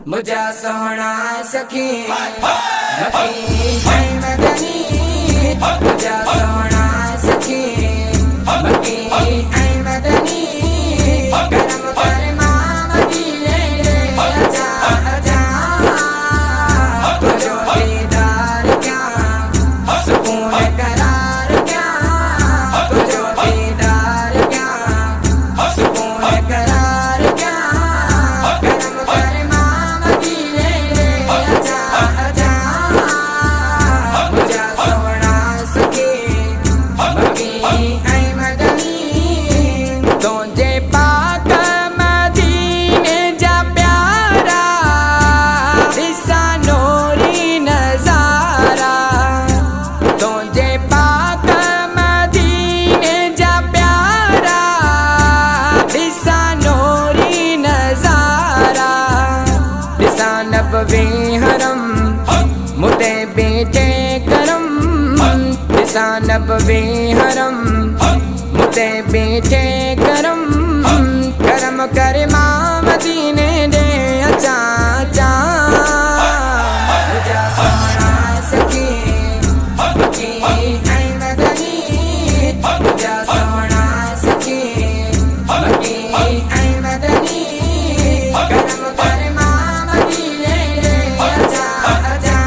मुझा सोहना सखी मकी है मदनी। मुझा सोहना सखी मकी है मदनी। करम कर मदीने रे आजा आजा। तुझो दीदार क्या सुकून करार क्या। तुझो दीदार क्या सुकून करार क्या। करम कर मदीने रे आजा आजा। मुझा सोहना सखी मकी है मदनी। तुझे पाक मदीने जा प्यारा दिसा नूरी नजारा। तुझे पाक मदीने जा प्यारा दिसा नूरी नजारा। दिसा नबवी हरम मुते बेटे करम। दिसा नबवी हरम मुते बेटे करम। करम कर मदीने दे आजा आजा। मुझा सोहना सखी मकी है मदनी। मुझा सोहना सखी मकी है मदनी। करम कर मदीने दे आजा आजा।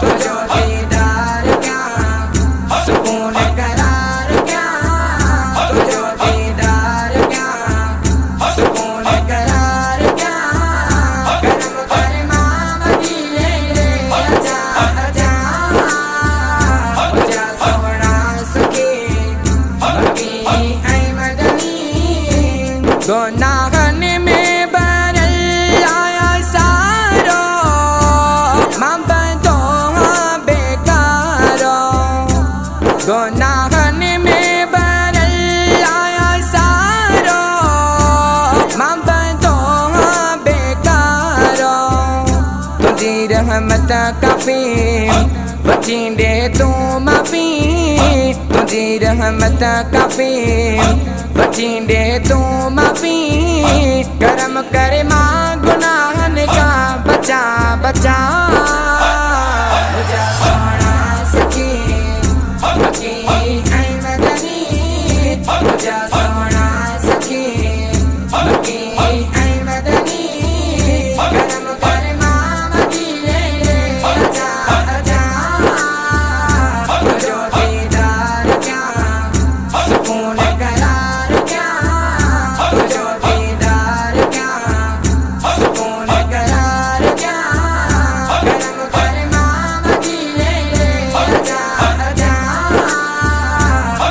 तुझो दीदार क्या सुकून करार क्या। तुझो दीदार क्या सुकून करार क्या। करम कर मदीने दे आजा आजा। मुझा सोहना सखी मकी है मदनी। गुनाहन में बरल आया सारो मोहब्बतों बेकारो। गुनाहन में बरल आया सारो मोहब्बतों बेकारो। तुझी रहमत काफी बचींदे तू माफी। तुझी रहमत काफी बचींदे तू माफी। करम करे माँ गुनाहन का बचा बचा। मुझा सोहना सखी मकी है मदनी। मुझा सोहना सखी मकी है मदनी। करम कर मदीने रे आजा आजा। तुझो दीदार क्या सुकून करार क्या। तुझो दीदार क्या सुकून करार क्या। करम कर मदीने रे आजा आजा।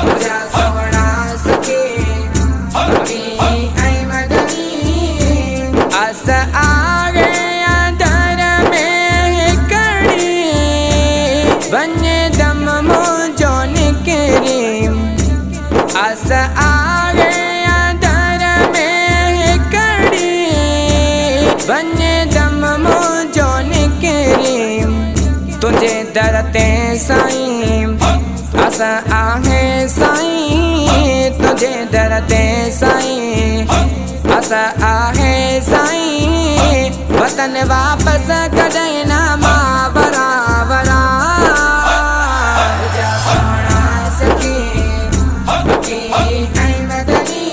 मुझा सोहना सखी मकी है मदनी। अस आ गया दर में कड़ी वन दम मुझो निकरी। अस आ गया दर में कड़ी वन दम मुझो निकरी। तुझे दरते साईं अस आहे साईं। तुझे दरते साईं अस आहे साईं। वतन वापस कॾहिं न मां बराबरा। मुझा सोहना सखी मकी है मदनी।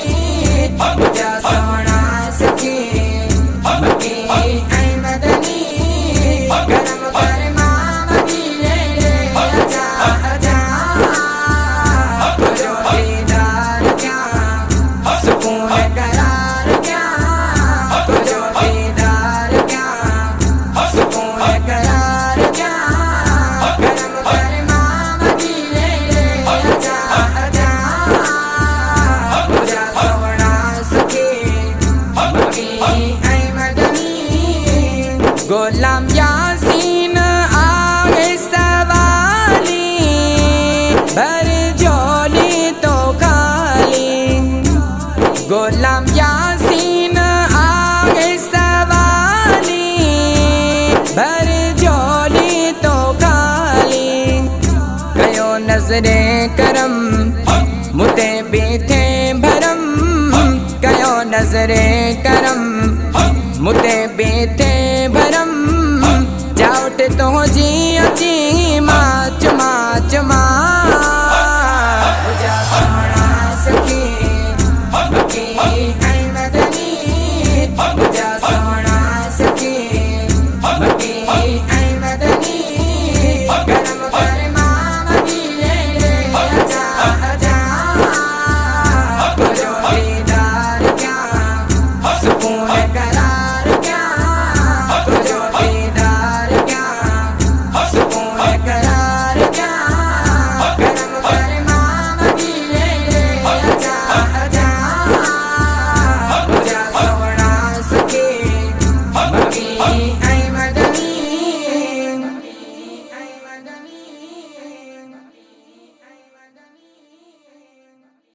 मुझा सोहना सखी मकी है मदनी। करम कर मदीने रे आजा आजा। तुझो दीदार क्या सुकून करार क्या। तुझो दीदार क्या सुकून करार क्या। करम कर मदीने रे आजा आजा। मुझा सोहना सखी मकी है मदनी। गुलाम यासीन आगे सवाली भर झोली तो खाली। गुलाम यासीन आगे सवाली भर झोली तो खाली। कयो नजरे करम मुते बीथे भरम। कयो नजरे करम मुते बेथे भरम जाउट तो जी अची